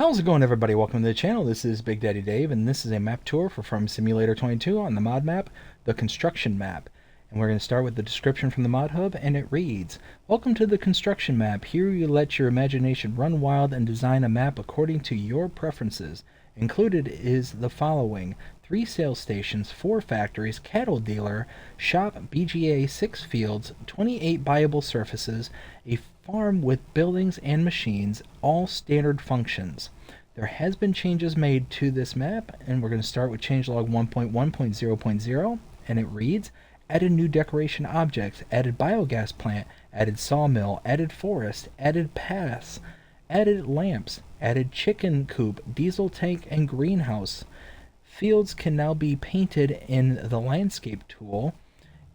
How's it going, everybody? Welcome to the channel. This is Big Daddy Dave, and this is a map tour for Farm Simulator 22 on the mod map, the construction map. And we're going to start with the description from the mod hub, and it reads, "Welcome to the construction map. Here you let your imagination run wild and design a map according to your preferences. Included is the following: 3 sales stations, 4 factories, cattle dealer, shop, BGA, 6 fields, 28 buyable surfaces, a farm with buildings and machines, all standard functions. There has been changes made to this map, and we're going to start with changelog 1.1.0.0, and it reads, added new decoration objects, added biogas plant, added sawmill, added forest, added paths, added lamps, added chicken coop, diesel tank, and greenhouse. Fields can now be painted in the landscape tool.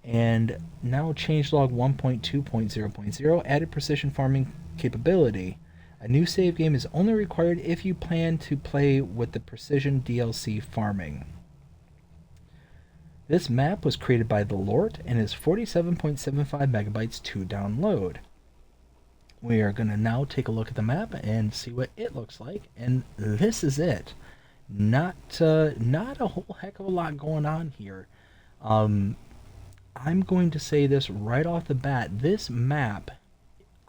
And now changelog 1.2.0.0 added precision farming capability. A new save game is only required if you plan to play with the precision DLC farming." This map was created by the Lort and is 47.75 megabytes to download. We are going to now take a look at the map and see what it looks like, and this is it. Not a whole heck of a lot going on here. I'm going to say this right off the bat. This map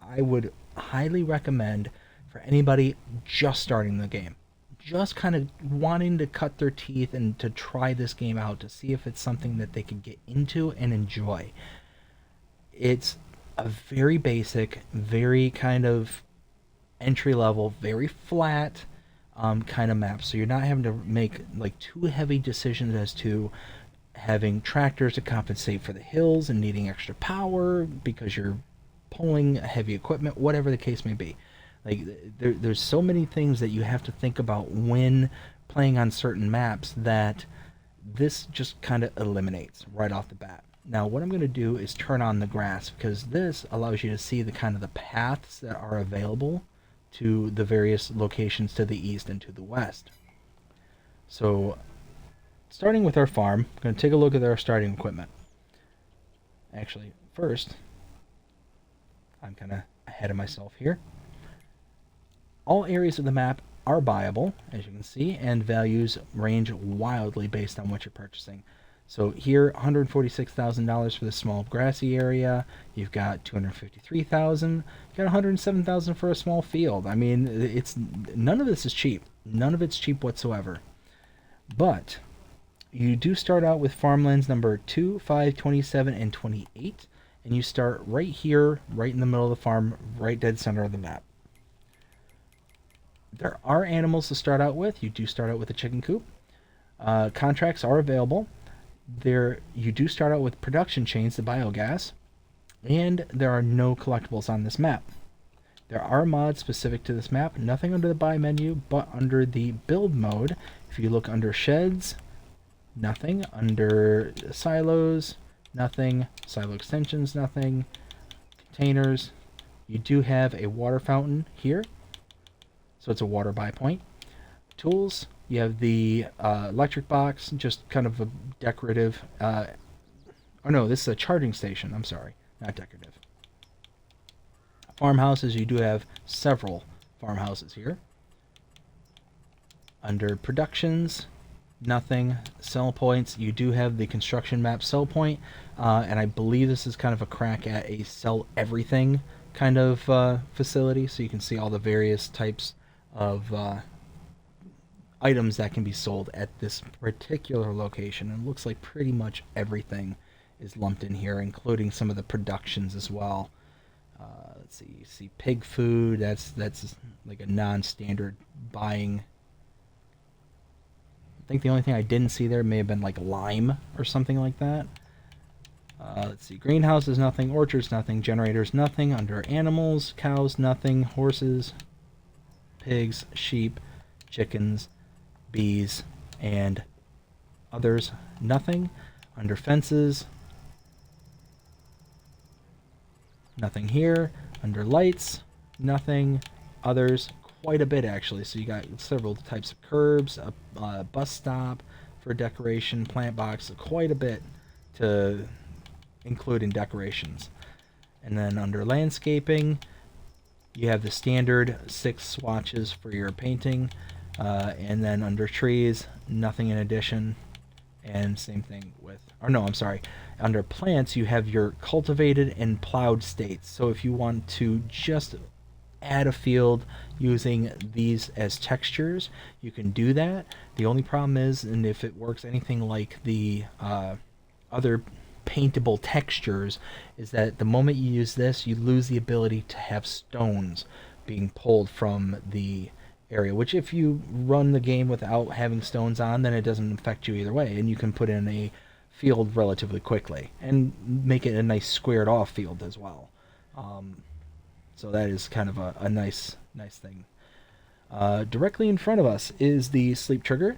I would highly recommend for anybody just starting the game. Just kind of wanting to cut their teeth and to try this game out to see if it's something that they can get into and enjoy. It's a very basic, very kind of entry level, very flat kind of map. So you're not having to make like too heavy decisions as to having tractors to compensate for the hills and needing extra power because you're pulling heavy equipment, whatever the case may be. Like there's so many things that you have to think about when playing on certain maps that this just kind of eliminates right off the bat. Now what I'm going to do is turn on the grass, because this allows you to see the kind of the paths that are available to the various locations to the east and to the west. So starting with our farm, I'm going to take a look at our starting equipment. Actually, first, I'm kind of ahead of myself here. All areas of the map are buyable, as you can see, and values range wildly based on what you're purchasing. So here, $146,000 for the small grassy area. You've got $253,000. You've got $107,000 for a small field. I mean, it's none of this is cheap. None of it's cheap whatsoever. But you do start out with farmlands number 2, 5, 27, and 28, and you start right here, right in the middle of the farm, right dead center of the map. There are animals to start out with. You do start out with a chicken coop. Contracts are available. You do start out with production chains to biogas, and there are no collectibles on this map. There are mods specific to this map, nothing under the buy menu, but under the build mode. If you look under sheds, nothing. Under silos, nothing. Silo extensions, nothing. Containers. You do have a water fountain here, so it's a water buy point. Tools, you have the electric box, just kind of a decorative. Oh no, this is a charging station. I'm sorry, not decorative. Farmhouses, you do have several farmhouses here. Under productions, nothing. Sell points, you do have the construction map sell point, and I believe this is kind of a crack at a sell everything kind of facility, so you can see all the various types of items that can be sold at this particular location. And it looks like pretty much everything is lumped in here, including some of the productions as well. Let's see, you see pig food, that's like a non-standard buying. I think the only thing I didn't see there may have been like lime or something like that. Let's see, greenhouses, nothing. Orchards, nothing. Generators, nothing. Under animals, cows, nothing. Horses, pigs, sheep, chickens, bees, and others, nothing. Under fences, nothing here. Under lights, nothing. Others, quite a bit actually. So you got several types of curbs, a bus stop for decoration, plant box, quite a bit to include in decorations. And then under landscaping, you have the standard 6 swatches for your painting, and then under trees, nothing in addition. And same thing with, or no, I'm sorry, under plants you have your cultivated and plowed states. So if you want to just add a field using these as textures, you can do that. The only problem is, and if it works anything like the other paintable textures, is that the moment you use this, you lose the ability to have stones being pulled from the area, which if you run the game without having stones on, then it doesn't affect you either way, and you can put in a field relatively quickly and make it a nice squared off field as well. So that is kind of a nice thing. Directly in front of us is the sleep trigger.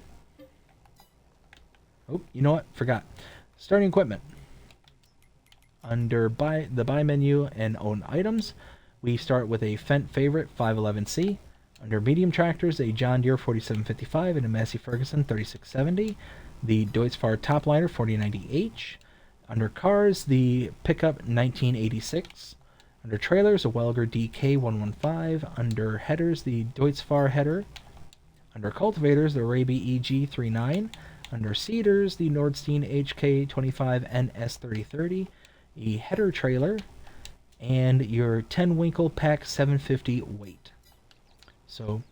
Oh, you know what? Forgot. Starting equipment. Under the buy menu and own items, we start with a Fendt favorite 511C. Under medium tractors, a John Deere 4755 and a Massey Ferguson 3670. The Deutz-Fahr Topliner 4090H. Under cars, the pickup 1986. Under trailers, a Welger DK115. Under headers, the Deutz-Fahr header. Under cultivators, the Raby EG39. Under seeders, the Nordstein HK25 NS3030. A header trailer. And your 10 Winkle Pack 750 weight. So,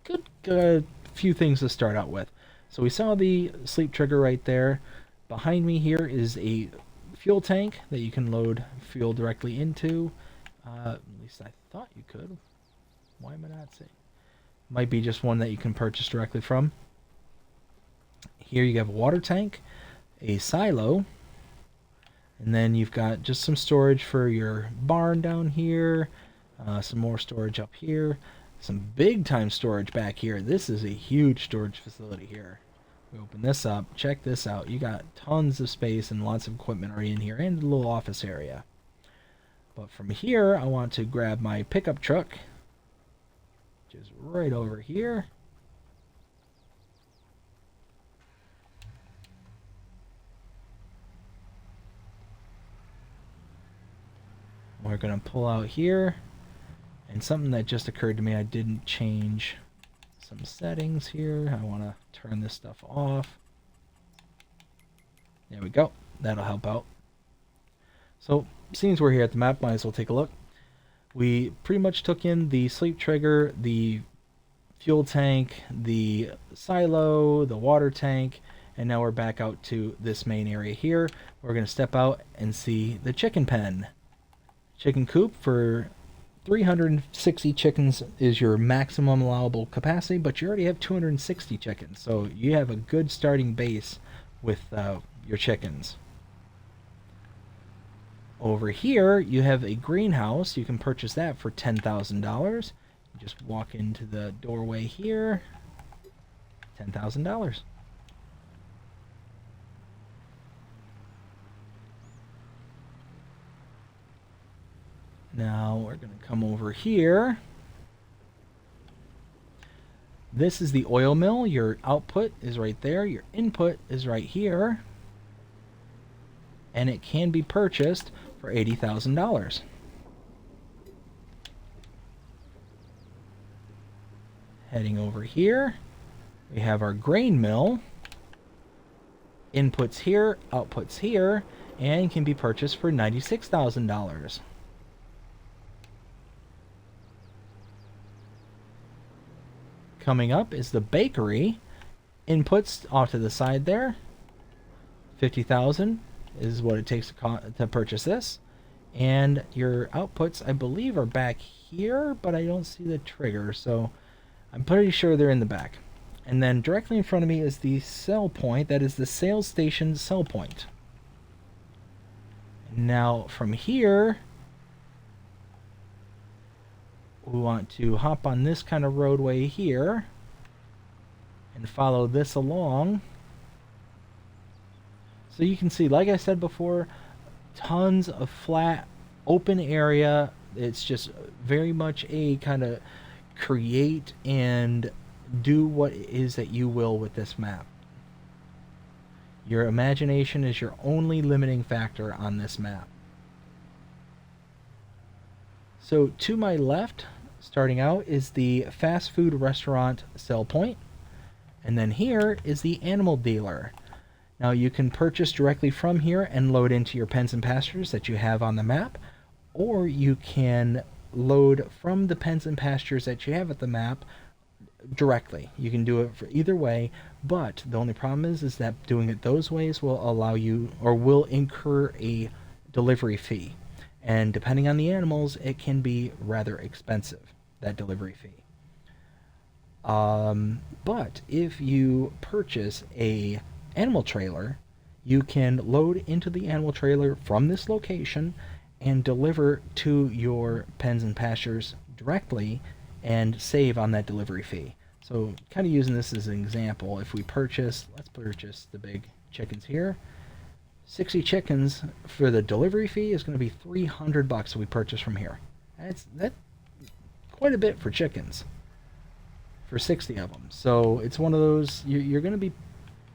good few things to start out with. So we saw the sleep trigger right there. Behind me here is a fuel tank that you can load fuel directly into. At least I thought you could. Why am I not seeing? Might be just one that you can purchase directly from. Here you have a water tank, a silo, and then you've got just some storage for your barn down here, some more storage up here. Some big time storage back here. This is a huge storage facility here. We open this up. Check this out. You got tons of space and lots of equipment already in here and a little office area. But from here, I want to grab my pickup truck, which is right over here. We're going to pull out here. And something that just occurred to me, I didn't change some settings here. I want to turn this stuff off. There we go. That'll help out. So, since we're here at the map, might as well take a look. We pretty much took in the sleep trigger, the fuel tank, the silo, the water tank, and now we're back out to this main area here. We're going to step out and see the chicken pen. Chicken coop for 360 chickens is your maximum allowable capacity, but you already have 260 chickens, so you have a good starting base with your chickens. Over here, you have a greenhouse. You can purchase that for $10,000. You just walk into the doorway here, $10,000. Now we're going to come over here. This is the oil mill. Your output is right there. Your input is right here. And it can be purchased for $80,000. Heading over here, we have our grain mill. Inputs here, outputs here, and can be purchased for $96,000. Coming up is the bakery. Inputs off to the side there. $50,000 is what it takes to purchase this. And your outputs, I believe, are back here, but I don't see the trigger, so I'm pretty sure they're in the back. And then directly in front of me is the sell point. That is the sales station sell point. Now from here, we want to hop on this kind of roadway here and follow this along. So you can see, like I said before, tons of flat open area. It's just very much a kind of create and do what it is that you will with this map. Your imagination is your only limiting factor on this map. So to my left, starting out is the fast food restaurant sell point, and then here is the animal dealer. Now you can purchase directly from here and load into your pens and pastures that you have on the map, or you can load from the pens and pastures that you have at the map directly. You can do it for either way, but the only problem is that doing it those ways will allow you or will incur a delivery fee. And depending on the animals, it can be rather expensive, that delivery fee. But if you purchase a animal trailer, you can load into the animal trailer from this location and deliver to your pens and pastures directly and save on that delivery fee. So kind of using this as an example, if we purchase, let's purchase the big chickens here. 60 chickens for the delivery fee is going to be $300 if we purchase from here. That's quite a bit for chickens, for 60 of them. So it's one of those, you're going to be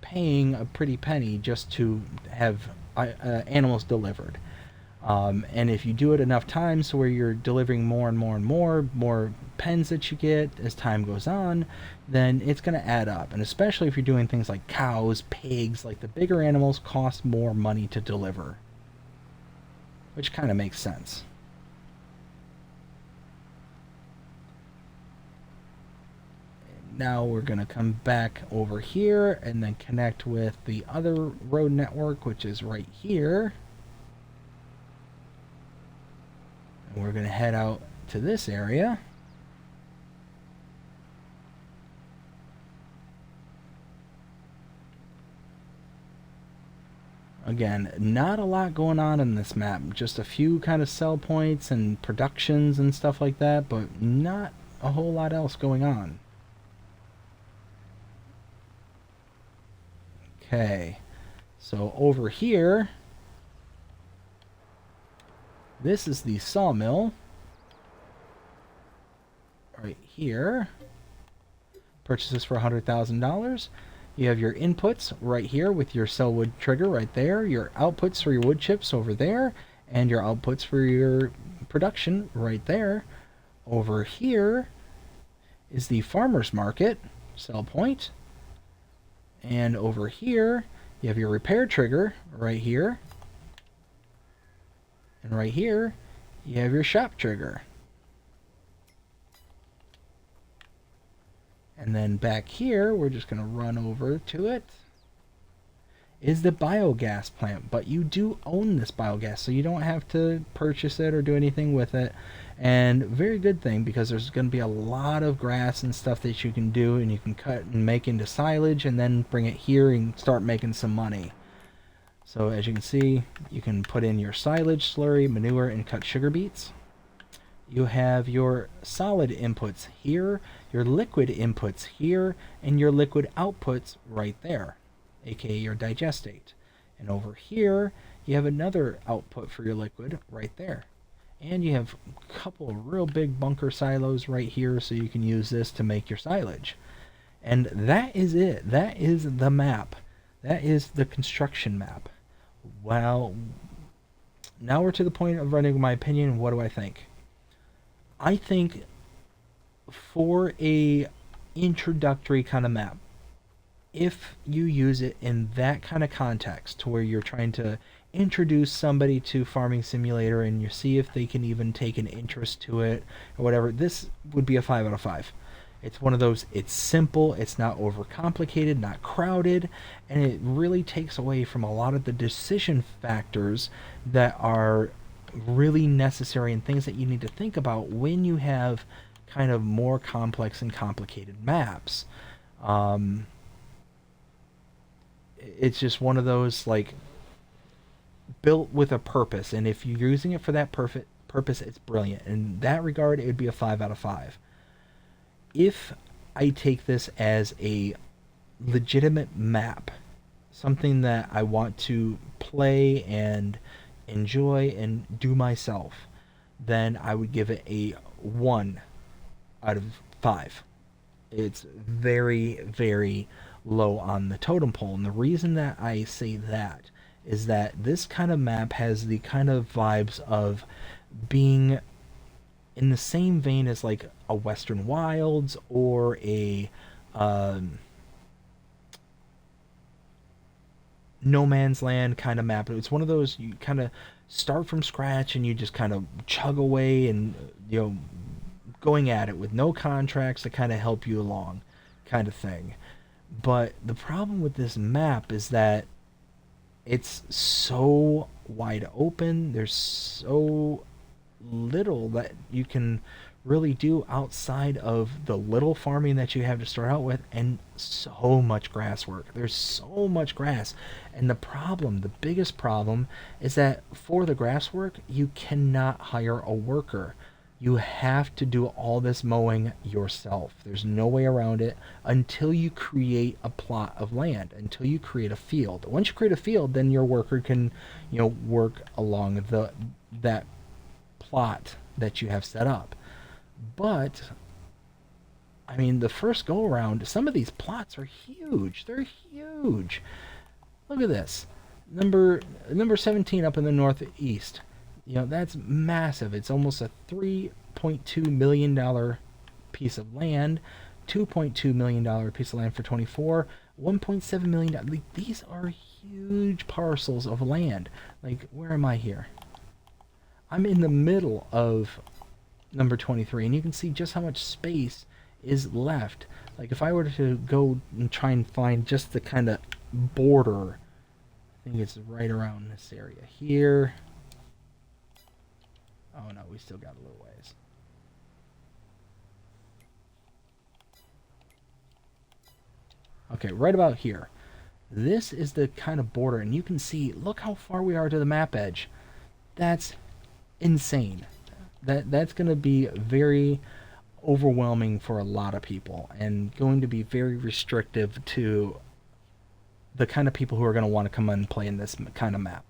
paying a pretty penny just to have animals delivered. And if you do it enough times where you're delivering more and more and more pens that you get as time goes on, then it's going to add up. And especially if you're doing things like cows, pigs, like the bigger animals cost more money to deliver, which kind of makes sense. Now we're going to come back over here and then connect with the other road network, which is right here. And we're going to head out to this area. Again, not a lot going on in this map. Just a few kind of sell points and productions and stuff like that, but not a whole lot else going on. Okay, so over here, this is the sawmill. Right here. Purchases for $100,000. You have your inputs right here with your sell wood trigger right there. Your outputs for your wood chips over there. And your outputs for your production right there. Over here is the farmer's market sell point. And over here, you have your repair trigger right here. And right here, you have your shop trigger. And then back here, we're just going to run over to it, is the biogas plant. But you do own this biogas, so you don't have to purchase it or do anything with it. And very good thing, because there's going to be a lot of grass and stuff that you can do, and you can cut and make into silage and then bring it here and start making some money. So as you can see, you can put in your silage, slurry, manure, and cut sugar beets. You have your solid inputs here, your liquid inputs here, and your liquid outputs right there, aka your digestate. And over here, you have another output for your liquid right there. And you have a couple of real big bunker silos right here, so you can use this to make your silage. And that is it. That is the map. That is the construction map. Well, now we're to the point of running my opinion. What do I think? I think for a introductory kind of map, if you use it in that kind of context to where you're trying to introduce somebody to Farming Simulator and you see if they can even take an interest to it or whatever, this would be a 5 out of 5. It's one of those, it's simple, it's not overcomplicated, not crowded, and it really takes away from a lot of the decision factors that are really necessary and things that you need to think about when you have kind of more complex and complicated maps. It's just one of those, like, built with a purpose, and if you're using it for that purpose, it's brilliant. In that regard, it would be a 5 out of 5. If I take this as a legitimate map, something that I want to play and enjoy and do myself, then I would give it a 1 out of 5. It's very, very low on the totem pole. And the reason that I say that is that this kind of map has the kind of vibes of being in the same vein as like a Western Wilds or a um, No Man's Land kind of map. It's one of those you kind of start from scratch and you just kind of chug away and going at it with no contracts to kind of help you along, kind of thing. But the problem with this map is that it's so wide open. There's so little that you can really do outside of the little farming that you have to start out with, and so much grass work. There's so much grass. And the biggest problem, is that for the grass work, you cannot hire a worker. You have to do all this mowing yourself. There's no way around it until you create a plot of land, until you create a field. Once you create a field, then your worker can, work along that plot that you have set up. But I mean, the first go around, some of these plots are huge. They're huge. Look at this. Number 17 up in the northeast. That's massive. It's almost a $3.2 million piece of land, $2.2 million piece of land for 24, $1.7 million. Like, these are huge parcels of land. Like, where am I here? I'm in the middle of number 23, and you can see just how much space is left. Like, if I were to go and try and find just the kind of border, I think it's right around this area here. Oh no, we still got a little ways. Okay, right about here. This is the kind of border, and you can see, look how far we are to the map edge. That's insane. That's going to be very overwhelming for a lot of people, and going to be very restrictive to the kind of people who are going to want to come and play in this kind of map.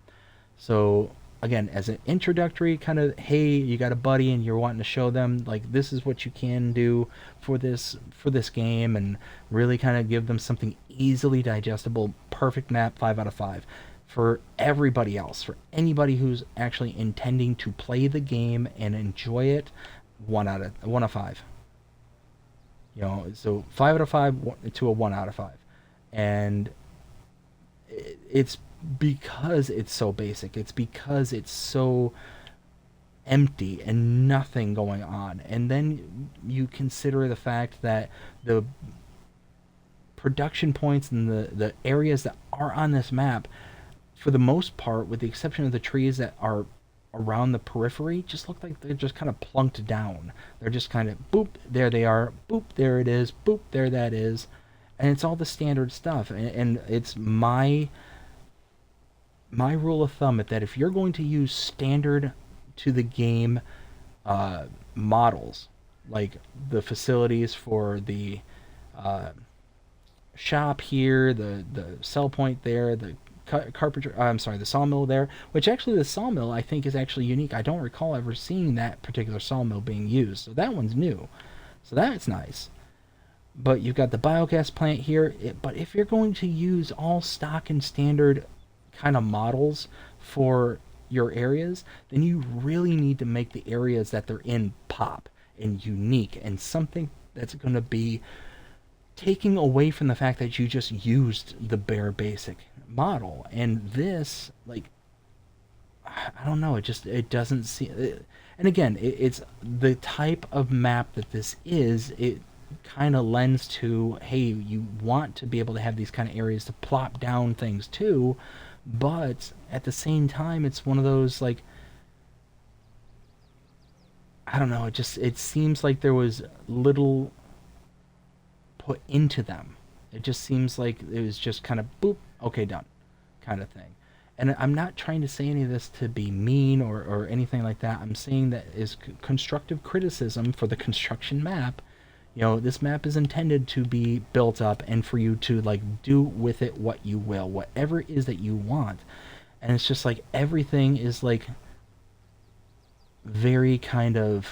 So again, as an introductory kind of, hey, you got a buddy and you're wanting to show them, like, this is what you can do for this game, and really kind of give them something easily digestible, perfect map, 5 out of 5. For everybody else, for anybody who's actually intending to play the game and enjoy it, 1 out of 5. So 5 out of 5 to a 1 out of 5. And it's because it's so basic. It's because it's so empty and nothing going on. And then you consider the fact that the production points and the areas that are on this map, for the most part, with the exception of the trees that are around the periphery, just look like they're just kind of plunked down. They're just kind of, boop, there they are, boop, there it is, boop, there that is. And it's all the standard stuff. And it's my rule of thumb that if you're going to use standard to the game models, like the facilities for the shop here, the sell point there, the the sawmill there, which actually the sawmill I think is actually unique. I don't recall ever seeing that particular sawmill being used, so that one's new. So that's nice. But you've got the biogas plant here. But if you're going to use all stock and standard kind of models for your areas, then you really need to make the areas that they're in pop and unique, and something that's going to be taking away from the fact that you just used the bare basic model. And this, like, I don't know, it doesn't seem, and again, it's the type of map that this is. It kind of lends to, hey, you want to be able to have these kind of areas to plop down things too, but at the same time, it's one of those, like, I don't know, it seems like there was little put into them. It just seems like it was just kind of boop, okay, done, kind of thing. And I'm not trying to say any of this to be mean or anything like that. I'm saying that is constructive criticism for the construction map. This map is intended to be built up and for you to, like, do with it what you will, whatever it is that you want. And it's just like everything is, like, very kind of,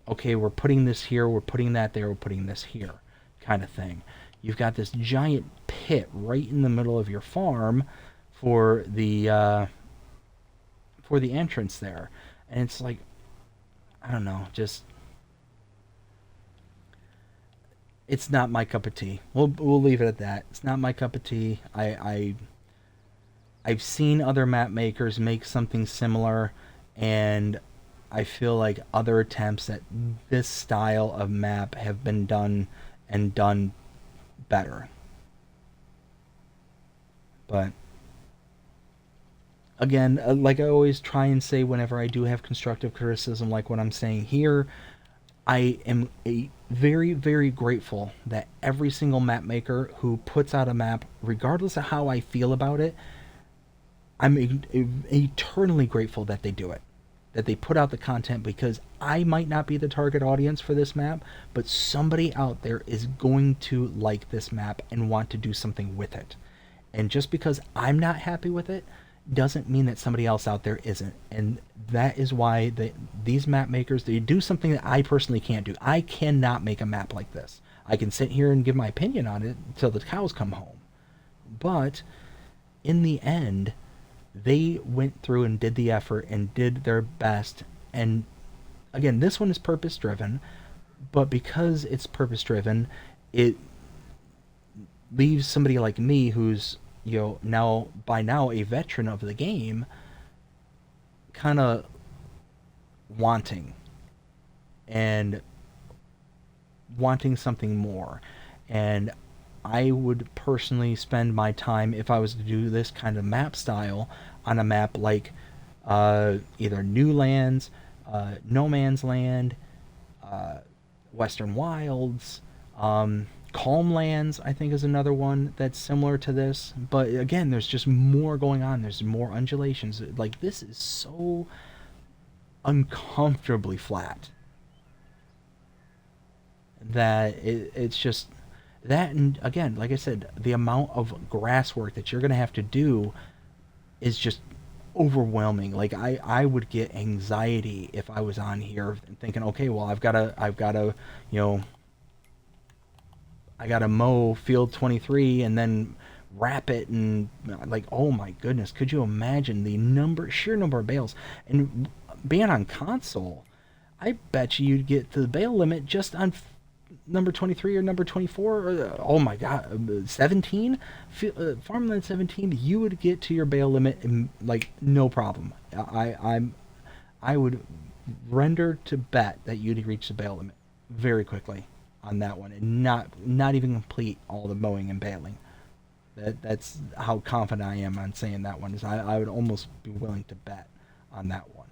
okay, we're putting this here, we're putting that there, we're putting this here, kind of thing. You've got this giant pit right in the middle of your farm for the entrance there, and it's like, I don't know, just it's not my cup of tea. We'll leave it at that. It's not my cup of tea. I've seen other map makers make something similar, and I feel like other attempts at this style of map have been done and done better. But again, like I always try and say whenever I do have constructive criticism, like what I'm saying here, I am very, very grateful that every single map maker who puts out a map, regardless of how I feel about it, I'm eternally grateful that they do it. That they put out the content, because I might not be the target audience for this map, but somebody out there is going to like this map and want to do something with it. And just because I'm not happy with it doesn't mean that somebody else out there isn't. And that is why these map makers, they do something that I personally can't do. I cannot make a map like this. I can sit here and give my opinion on it until the cows come home. But in the end, they went through and did the effort and did their best. And again, this one is purpose driven, but because it's purpose driven, it leaves somebody like me, who's now by now a veteran of the game, kind of wanting and wanting something more. And I would personally spend my time, if I was to do this kind of map style, on a map like either New Lands, No Man's Land, Western Wilds, Calm Lands, I think, is another one that's similar to this. But again, there's just more going on. There's more undulations. Like, this is so uncomfortably flat that it's just that. And again, like I said, the amount of grass work that you're going to have to do is just overwhelming. Like, I would get anxiety if I was on here thinking, okay, well, I've got to I got to mow field 23 and then wrap it, and like, oh my goodness, could you imagine the sheer number of bales? And being on console, I bet you'd get to the bale limit just on number 23 or number 24, or oh my god, 17, Farmland 17, you would get to your bale limit in, like, no problem. I would render to bet that you'd reach the bale limit very quickly on that one, and not even complete all the mowing and baling. That's how confident I am on saying that one. Is I would almost be willing to bet on that one.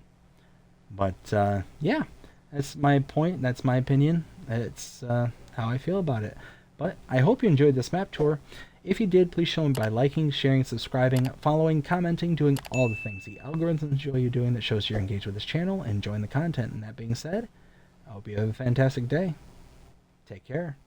But yeah, that's my point. That's my opinion. It's how I feel about it. But I hope you enjoyed this map tour. If you did, please show me by liking, sharing, subscribing, following, commenting, doing all the things the algorithms enjoy you doing, that shows you're engaged with this channel and enjoying the content. And that being said, I hope you have a fantastic day. Take care.